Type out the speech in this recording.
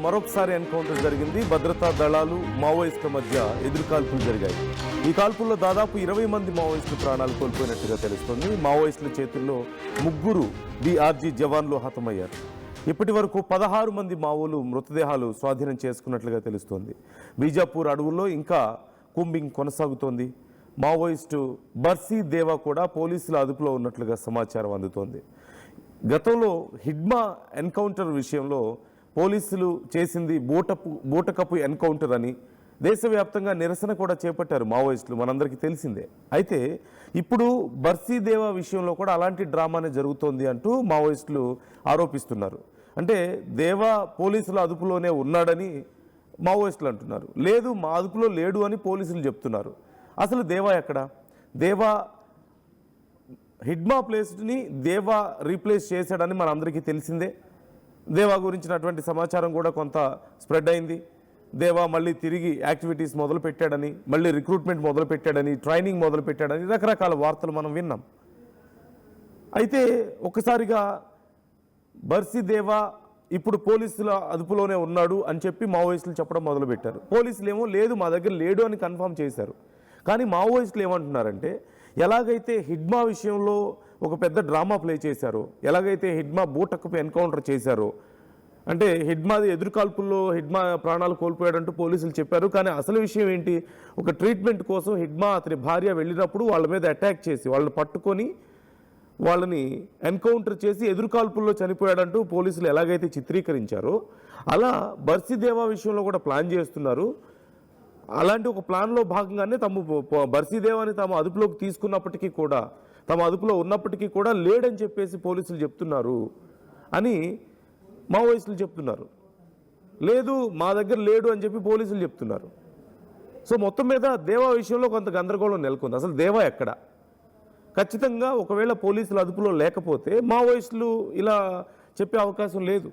మరొకసారి ఎన్కౌంటర్ జరిగింది. భద్రతా దళాలు మావోయిస్టుల మధ్య ఎదురుకాల్పులు జరిగాయి. ఈ కాల్పుల్లో దాదాపు 20 మంది మావోయిస్టులు ప్రాణాలు కోల్పోయినట్టుగా తెలుస్తోంది. మావోయిస్టుల చేతుల్లో 3 డిఆర్జీ జవాన్లు హతమయ్యారు. ఇప్పటి వరకు 16 మంది మావోలు మృతదేహాలు స్వాధీనం చేసుకున్నట్లుగా తెలుస్తోంది. బీజాపూర్ అడవుల్లో ఇంకా కూంబింగ్ కొనసాగుతోంది. మావోయిస్టు బర్సీ దేవా కూడా పోలీసుల అదుపులో ఉన్నట్లుగా సమాచారం అందుతోంది. గతంలో హిడ్మా ఎన్కౌంటర్ విషయంలో పోలీసులు చేసింది బూటకపు ఎన్కౌంటర్ అని దేశవ్యాప్తంగా నిరసన కూడా చేపట్టారు మావోయిస్టులు, మనందరికీ తెలిసిందే. అయితే ఇప్పుడు బర్సీ దేవా విషయంలో కూడా అలాంటి డ్రామానే జరుగుతోంది అంటూ మావోయిస్టులు ఆరోపిస్తున్నారు. అంటే దేవా పోలీసుల అదుపులోనే ఉన్నాడని మావోయిస్టులు అంటున్నారు. లేదు, మా అదుపులో లేడు అని పోలీసులు చెప్తున్నారు. అసలు దేవా ఎక్కడ? దేవా హిడ్మా ప్లేస్ని దేవా రీప్లేస్ చేశాడని మనందరికీ తెలిసిందే. దేవా గురించినటువంటి సమాచారం కూడా కొంత స్ప్రెడ్ అయింది. దేవా మళ్ళీ తిరిగి యాక్టివిటీస్ మొదలు పెట్టాడని, మళ్ళీ రిక్రూట్మెంట్ మొదలు పెట్టాడని, ట్రైనింగ్ మొదలు పెట్టాడని రకరకాల వార్తలు మనం విన్నాం. అయితే ఒక్కసారిగా బర్సీ దేవా ఇప్పుడు పోలీసుల అదుపులోనే ఉన్నాడు అని చెప్పి మావోయిస్టులు చెప్పడం మొదలుపెట్టారు. పోలీసులు ఏమో లేదు, మా దగ్గర లేడు అని కన్ఫర్మ్ చేశారు. కానీ మావోయిస్టులు ఏమంటున్నారంటే, ఎలాగైతే హిడ్మా విషయంలో ఒక పెద్ద డ్రామా ప్లే చేశారో, ఎలాగైతే హిడ్మా బూటకపు ఎన్కౌంటర్ చేశారో, అంటే హిడ్మాది ఎదురుకాల్పుల్లో హిడ్మా ప్రాణాలు కోల్పోయాడంటూ పోలీసులు చెప్పారు. కానీ అసలు విషయం ఏంటి? ఒక ట్రీట్మెంట్ కోసం హిడ్మా అతని భార్య వెళ్ళినప్పుడు వాళ్ళ మీద అటాక్ చేసి వాళ్ళని పట్టుకొని వాళ్ళని ఎన్కౌంటర్ చేసి ఎదురుకాల్పుల్లో చనిపోయాడంటూ పోలీసులు ఎలాగైతే చిత్రీకరించారో, అలా బర్సీ దేవా విషయంలో కూడా ప్లాన్ చేస్తున్నారు. అలాంటి ఒక ప్లాన్లో భాగంగానే బర్సీ దేవాని తాము అదుపులోకి తీసుకున్నప్పటికీ కూడా, తమ అదుపులో ఉన్నప్పటికీ కూడా లేడని చెప్పేసి పోలీసులు చెప్తున్నారు అని మావోయిస్టులు చెప్తున్నారు. లేదు, మా దగ్గర లేడు అని చెప్పి పోలీసులు చెప్తున్నారు. సో మొత్తం మీద దేవా విషయంలో కొంత గందరగోళం నెలకొంది. అసలు దేవా ఎక్కడ? ఖచ్చితంగా ఒకవేళ పోలీసులు అదుపులో లేకపోతే మావోయిస్టులు ఇలా చెప్పే అవకాశం లేదు.